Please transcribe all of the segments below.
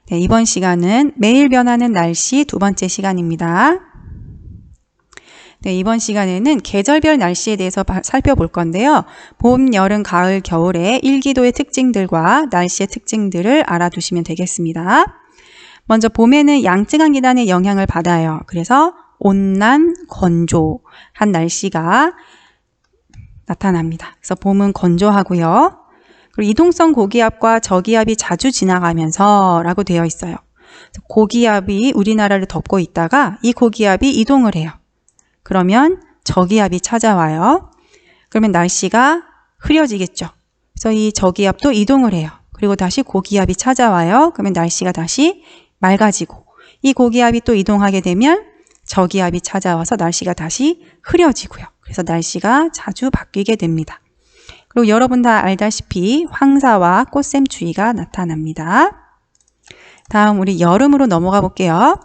네, 이번 시간은 매일 변하는 날씨 두 번째 시간입니다. 네, 이번 시간에는 계절별 날씨에 대해서 살펴볼 건데요. 봄, 여름, 가을, 겨울의 일기도의 특징들과 날씨의 특징들을 알아두시면 되겠습니다. 먼저 봄에는 양증한 기단의 영향을 받아요. 그래서 온난, 건조한 날씨가 나타납니다. 그래서 봄은 건조하고요. 그리고 이동성 고기압과 저기압이 자주 지나가면서 라고 되어 있어요. 고기압이 우리나라를 덮고 있다가 이 고기압이 이동을 해요. 그러면 저기압이 찾아와요. 그러면 날씨가 흐려지겠죠. 그래서 이 저기압도 이동을 해요. 그리고 다시 고기압이 찾아와요. 그러면 날씨가 다시 맑아지고, 이 고기압이 또 이동하게 되면 저기압이 찾아와서 날씨가 다시 흐려지고요. 그래서 날씨가 자주 바뀌게 됩니다. 그리고 여러분 다 알다시피 황사와 꽃샘추위가 나타납니다. 다음 우리 여름으로 넘어가 볼게요.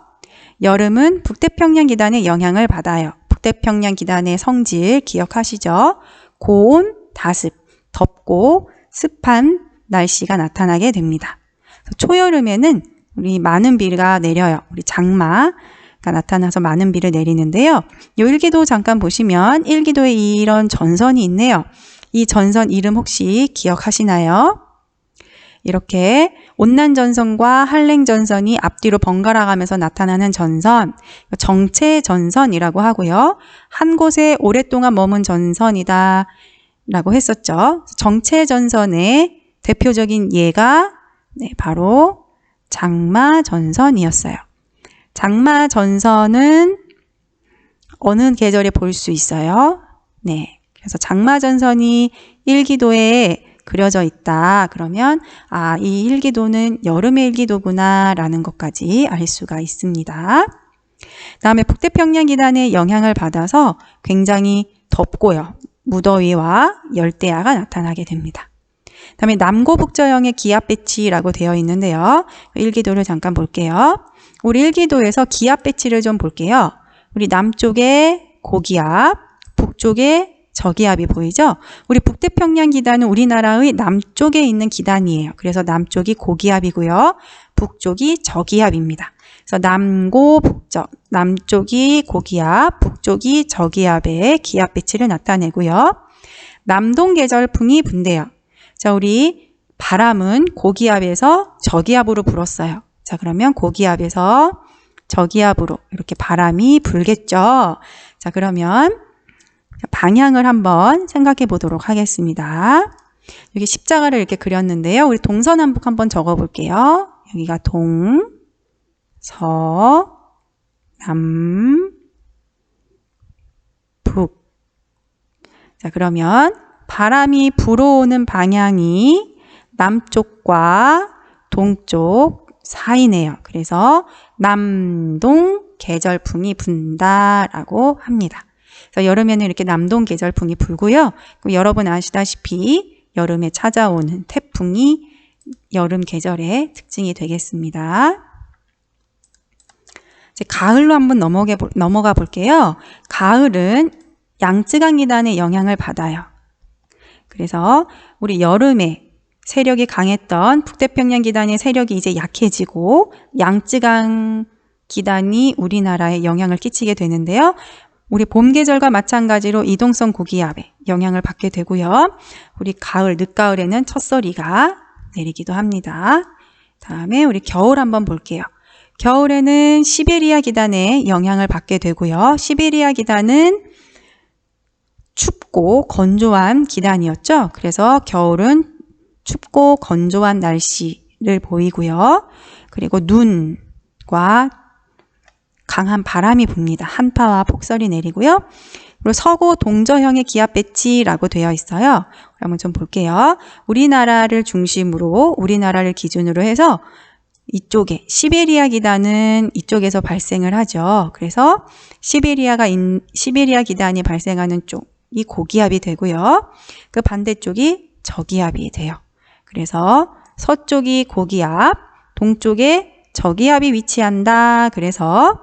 여름은 북태평양 기단의 영향을 받아요. 북태평양 기단의 성질 기억하시죠? 고온, 다습, 덥고 습한 날씨가 나타나게 됩니다. 초여름에는 우리 많은 비가 내려요. 우리 장마가 나타나서 많은 비를 내리는데요. 이 일기도 잠깐 보시면 일기도에 이런 전선이 있네요. 이 전선 이름 혹시 기억하시나요? 이렇게 온난전선과 한랭전선이 앞뒤로 번갈아 가면서 나타나는 전선, 정체전선이라고 하고요. 한 곳에 오랫동안 머문 전선이다 라고 했었죠. 정체전선의 대표적인 예가 바로 장마전선이었어요. 장마전선은 어느 계절에 볼 수 있어요? 네. 그래서 장마전선이 일기도에 그려져 있다. 그러면 이 일기도는 여름의 일기도구나 라는 것까지 알 수가 있습니다. 다음에 북태평양 기단의 영향을 받아서 굉장히 덥고요. 무더위와 열대야가 나타나게 됩니다. 다음에 남고북저형의 기압 배치라고 되어 있는데요. 일기도를 잠깐 볼게요. 우리 일기도에서 기압 배치를 좀 볼게요. 우리 남쪽에 고기압, 북쪽에 저기압이 보이죠? 우리 북태평양 기단은 우리나라의 남쪽에 있는 기단이에요. 그래서 남쪽이 고기압이고요. 북쪽이 저기압입니다. 그래서 남고북적, 남쪽이 고기압, 북쪽이 저기압의 기압 배치를 나타내고요. 남동 계절풍이 분대요. 자, 우리 바람은 고기압에서 저기압으로 불었어요. 자, 그러면 고기압에서 저기압으로 이렇게 바람이 불겠죠. 자, 그러면 방향을 한번 생각해 보도록 하겠습니다. 여기 십자가를 이렇게 그렸는데요. 우리 동서남북 한번 적어 볼게요. 여기가 동, 서, 남, 북. 자, 그러면 바람이 불어오는 방향이 남쪽과 동쪽 사이네요. 그래서 남동 계절풍이 분다라고 합니다. 그래서 여름에는 이렇게 남동 계절풍이 불고요. 여러분 아시다시피 여름에 찾아오는 태풍이 여름 계절의 특징이 되겠습니다. 이제 가을로 한번 넘어가 볼게요. 가을은 양쯔강 기단의 영향을 받아요. 그래서 우리 여름에 세력이 강했던 북태평양 기단의 세력이 이제 약해지고 양쯔강 기단이 우리나라에 영향을 끼치게 되는데요. 우리 봄 계절과 마찬가지로 이동성 고기압에 영향을 받게 되고요. 우리 가을, 늦가을에는 첫서리가 내리기도 합니다. 다음에 우리 겨울 한번 볼게요. 겨울에는 시베리아 기단의 영향을 받게 되고요. 시베리아 기단은 춥고 건조한 기단이었죠. 그래서 겨울은 춥고 건조한 날씨를 보이고요. 그리고 눈과 강한 바람이 붑니다. 한파와 폭설이 내리고요. 그리고 서고 동저형의 기압 배치라고 되어 있어요. 한번 좀 볼게요. 우리나라를 중심으로, 우리나라를 기준으로 해서 이쪽에 시베리아 기단은 이쪽에서 발생을 하죠. 그래서 시베리아 기단이 발생하는 쪽이 고기압이 되고요. 그 반대쪽이 저기압이 돼요. 그래서 서쪽이 고기압, 동쪽에 저기압이 위치한다. 그래서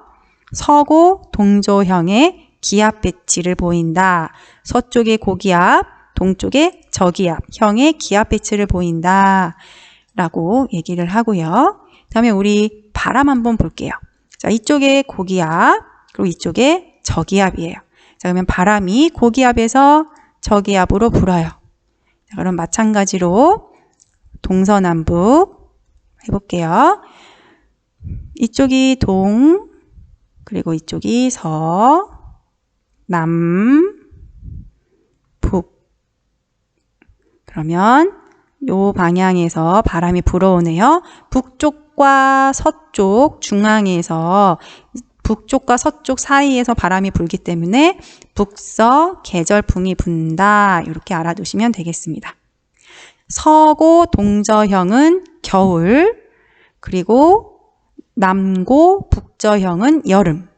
서고 동조형의 기압 배치를 보인다. 서쪽에 고기압, 동쪽에 저기압 형의 기압 배치를 보인다. 라고 얘기를 하고요. 다음에 우리 바람 한번 볼게요. 자, 이쪽에 고기압, 그리고 이쪽에 저기압이에요. 자, 그러면 바람이 고기압에서 저기압으로 불어요. 자, 그럼 마찬가지로 동서남북 해볼게요. 이쪽이 동, 그리고 이쪽이 서, 남, 북. 그러면 요 방향에서 바람이 불어오네요. 북쪽과 서쪽 중앙에서 북쪽과 서쪽 사이에서 바람이 불기 때문에 북서 계절풍이 분다. 이렇게 알아두시면 되겠습니다. 서고 동저형은 겨울, 그리고 남고 북저형은 여름.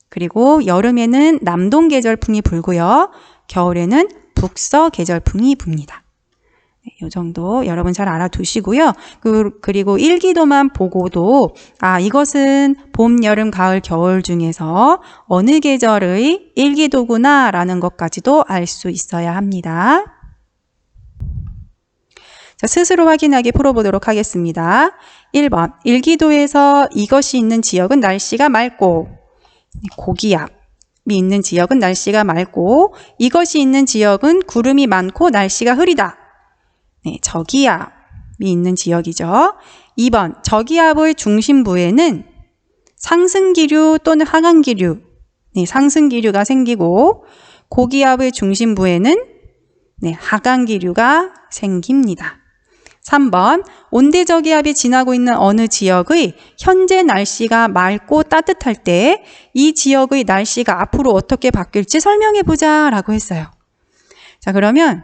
그리고 여름에는 남동 계절풍이 불고요. 겨울에는 북서 계절풍이 붑니다. 이 정도 여러분 잘 알아두시고요. 그리고 일기도만 보고도 이것은 봄, 여름, 가을, 겨울 중에서 어느 계절의 일기도구나 라는 것까지도 알 수 있어야 합니다. 자, 스스로 확인하게 풀어보도록 하겠습니다. 1번, 일기도에서 이것이 있는 지역은 날씨가 맑고, 고기압이 있는 지역은 날씨가 맑고, 이것이 있는 지역은 구름이 많고 날씨가 흐리다. 네, 저기압이 있는 지역이죠. 2번, 저기압의 중심부에는 상승기류 또는 하강기류, 네, 상승기류가 생기고, 고기압의 중심부에는 네, 하강기류가 생깁니다. 3번, 온대저기압이 지나고 있는 어느 지역의 현재 날씨가 맑고 따뜻할 때 이 지역의 날씨가 앞으로 어떻게 바뀔지 설명해 보자 라고 했어요. 자, 그러면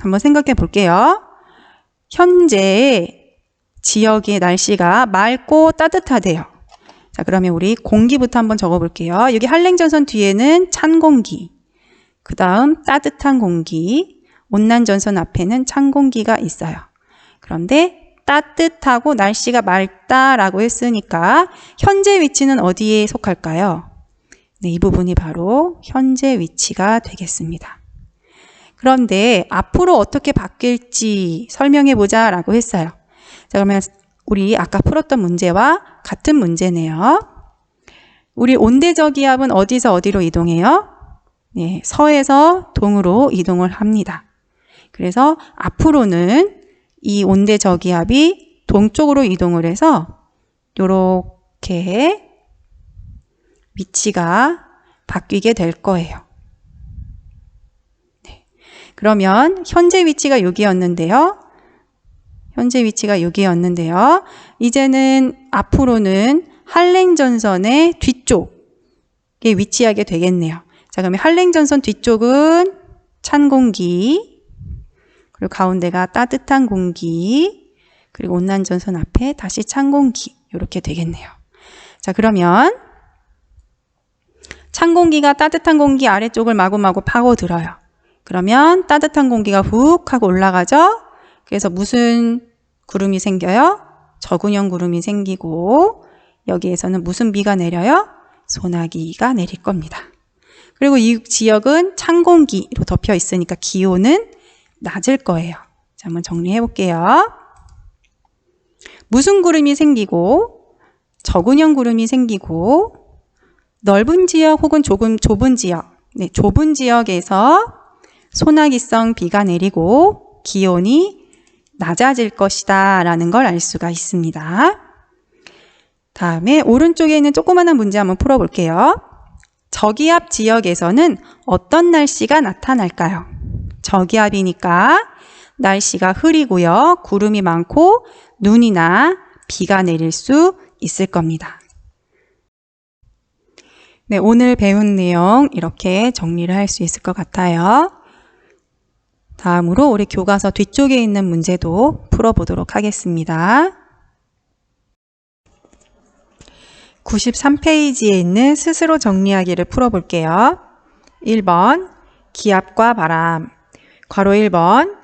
한번 생각해 볼게요. 현재 지역의 날씨가 맑고 따뜻하대요. 자, 그러면 우리 공기부터 한번 적어 볼게요. 여기 한랭전선 뒤에는 찬 공기, 그 다음 따뜻한 공기, 온난전선 앞에는 찬 공기가 있어요. 그런데 따뜻하고 날씨가 맑다라고 했으니까 현재 위치는 어디에 속할까요? 네, 이 부분이 바로 현재 위치가 되겠습니다. 그런데 앞으로 어떻게 바뀔지 설명해 보자 라고 했어요. 자, 그러면 우리 아까 풀었던 문제와 같은 문제네요. 우리 온대저기압은 어디서 어디로 이동해요? 네, 서에서 동으로 이동을 합니다. 그래서 앞으로는 이 온대저기압이 동쪽으로 이동을 해서 이렇게 위치가 바뀌게 될 거예요. 네. 그러면 현재 위치가 여기였는데요. 현재 위치가 여기였는데요. 이제는 앞으로는 한랭전선의 뒤쪽에 위치하게 되겠네요. 자, 그러면 한랭전선 뒤쪽은 찬 공기, 그리고 가운데가 따뜻한 공기, 그리고 온난전선 앞에 다시 찬 공기, 이렇게 되겠네요. 자, 그러면 찬 공기가 따뜻한 공기 아래쪽을 마구마구 파고들어요. 그러면 따뜻한 공기가 훅 하고 올라가죠? 그래서 무슨 구름이 생겨요? 저군형 구름이 생기고 여기에서는 무슨 비가 내려요? 소나기가 내릴 겁니다. 그리고 이 지역은 찬 공기로 덮여 있으니까 기온은 낮을 거예요. 자, 한번 정리해 볼게요. 무슨 구름이 생기고 저군형 구름이 생기고 넓은 지역 혹은 좁은 지역, 네, 좁은 지역에서 소나기성 비가 내리고 기온이 낮아질 것이다 라는 걸 알 수가 있습니다. 다음에 오른쪽에 있는 조그마한 문제 한번 풀어볼게요. 저기압 지역에서는 어떤 날씨가 나타날까요? 저기압이니까 날씨가 흐리고요. 구름이 많고 눈이나 비가 내릴 수 있을 겁니다. 네, 오늘 배운 내용 이렇게 정리를 할 수 있을 것 같아요. 다음으로 우리 교과서 뒤쪽에 있는 문제도 풀어보도록 하겠습니다. 93페이지에 있는 스스로 정리하기를 풀어볼게요. 1번, 기압과 바람. 괄호 1번,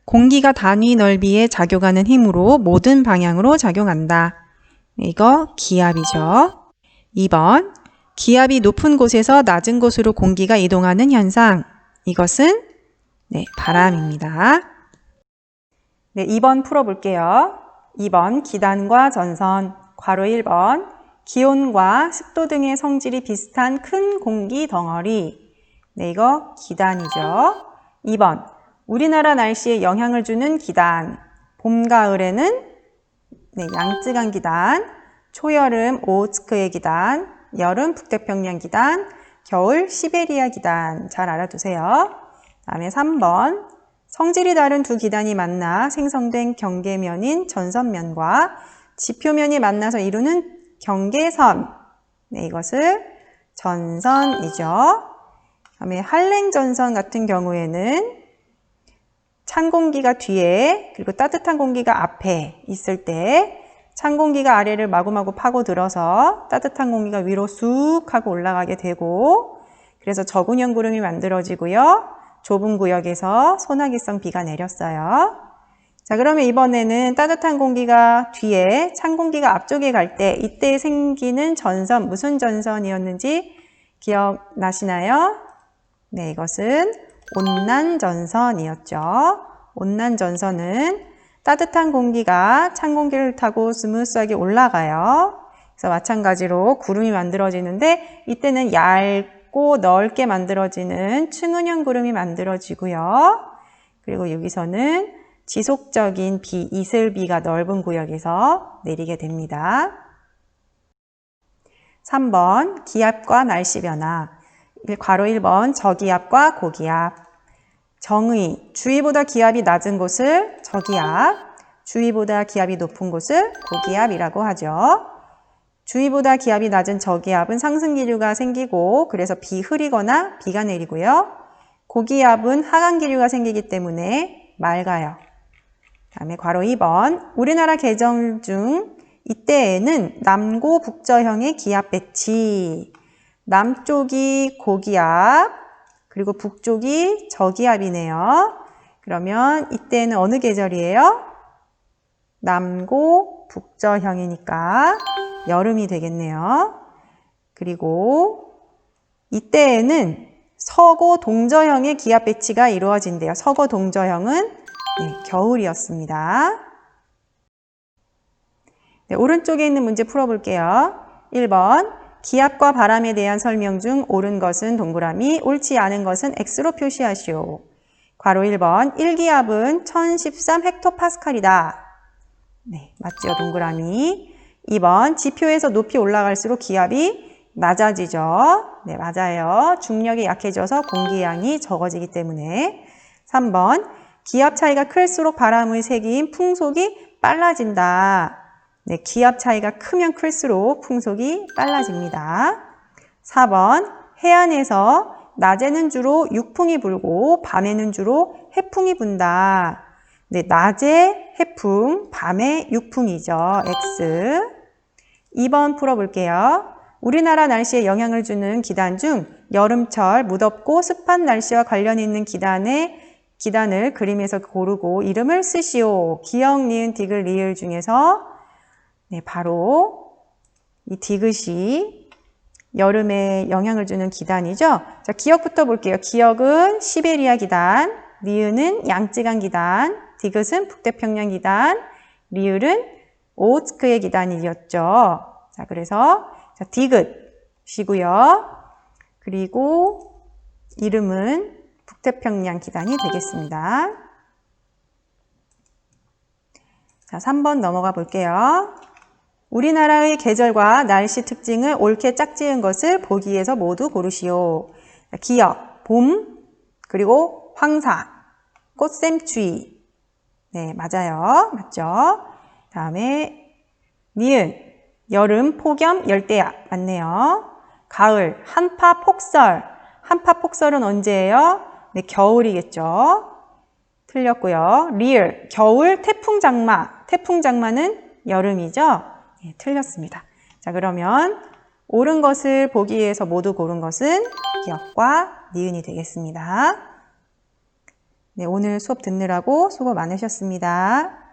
공기가 단위 넓이에 작용하는 힘으로 모든 방향으로 작용한다. 이거 기압이죠. 2번, 기압이 높은 곳에서 낮은 곳으로 공기가 이동하는 현상. 이것은 네, 바람입니다. 네, 2번 풀어볼게요. 2번 기단과 전선, 괄호 1번 기온과 습도 등의 성질이 비슷한 큰 공기 덩어리. 네, 이거 기단이죠. 2번 우리나라 날씨에 영향을 주는 기단. 봄, 가을에는 네, 양쯔강 기단, 초여름 오호츠크의 기단, 여름 북태평양 기단, 겨울 시베리아 기단. 잘 알아두세요. 다음에 3번 성질이 다른 두 기단이 만나 생성된 경계면인 전선면과 지표면이 만나서 이루는 경계선. 네, 이것을 전선이죠. 다음에 한랭전선 같은 경우에는 찬 공기가 뒤에 그리고 따뜻한 공기가 앞에 있을 때 찬 공기가 아래를 마구마구 파고들어서 따뜻한 공기가 위로 쑥 하고 올라가게 되고 그래서 저군형 구름이 만들어지고요. 좁은 구역에서 소나기성 비가 내렸어요. 자, 그러면 이번에는 따뜻한 공기가 뒤에 찬 공기가 앞쪽에 갈 때 이때 생기는 전선, 무슨 전선이었는지 기억나시나요? 네, 이것은 온난전선이었죠. 온난전선은 따뜻한 공기가 찬 공기를 타고 스무스하게 올라가요. 그래서 마찬가지로 구름이 만들어지는데 이때는 얇고 넓게 만들어지는 충은형 구름이 만들어지고요. 그리고 여기서는 지속적인 비, 이슬비가 넓은 구역에서 내리게 됩니다. 3번 기압과 날씨 변화. 괄호 1번 저기압과 고기압. 정의, 주위보다 기압이 낮은 곳을 저기압, 주위보다 기압이 높은 곳을 고기압이라고 하죠. 주위보다 기압이 낮은 저기압은 상승기류가 생기고 그래서 비 흐리거나 비가 내리고요. 고기압은 하강기류가 생기기 때문에 맑아요. 다음에 괄호 2번 우리나라 계절 중 이때에는 남고 북저형의 기압 배치. 남쪽이 고기압 그리고 북쪽이 저기압이네요. 그러면 이때는 어느 계절이에요? 남고 북저형이니까 여름이 되겠네요. 그리고 이때에는 서고 동저형의 기압 배치가 이루어진대요. 서고 동저형은 네, 겨울이었습니다. 네, 오른쪽에 있는 문제 풀어볼게요. 1번 기압과 바람에 대한 설명 중 옳은 것은 동그라미, 옳지 않은 것은 X로 표시하시오. 괄호 1번 1기압은 1013 헥토파스칼이다. 네, 맞죠? 동그라미. 2번 지표에서 높이 올라갈수록 기압이 낮아지죠. 네, 맞아요. 중력이 약해져서 공기양이 적어지기 때문에. 3번 기압 차이가 클수록 바람의 세기인 풍속이 빨라진다. 네, 기압 차이가 크면 클수록 풍속이 빨라집니다. 4번 해안에서 낮에는 주로 육풍이 불고 밤에는 주로 해풍이 분다. 네, 낮에 해풍, 밤에 육풍이죠. X. 2번 풀어볼게요. 우리나라 날씨에 영향을 주는 기단 중 여름철 무덥고 습한 날씨와 관련 있는 기단을 그림에서 고르고 이름을 쓰시오. 기역, 니은, 디귿, 리을 중에서 네, 바로 이 디귿이 여름에 영향을 주는 기단이죠. 자, 기역부터 볼게요. 기역은 시베리아 기단, 니은은 양쯔강 기단, 디귿은 북태평양 기단, 리을은 오호츠크의 기단이었죠. 자, 그래서 자, 디귿이고요. 그리고 이름은 북태평양 기단이 되겠습니다. 자, 3번 넘어가 볼게요. 우리나라의 계절과 날씨 특징을 옳게 짝지은 것을 보기에서 모두 고르시오. 기역, 봄, 그리고 황사, 꽃샘추위. 네, 맞아요. 맞죠? 다음에 니은, 여름, 폭염, 열대야. 맞네요. 가을, 한파, 폭설. 한파, 폭설은 언제예요? 네, 겨울이겠죠. 틀렸고요. 리을, 겨울, 태풍 장마. 태풍 장마는 여름이죠. 네, 틀렸습니다. 자, 그러면 옳은 것을 보기 위해서 모두 고른 것은 기역과 니은이 되겠습니다. 네, 오늘 수업 듣느라고 수고 많으셨습니다.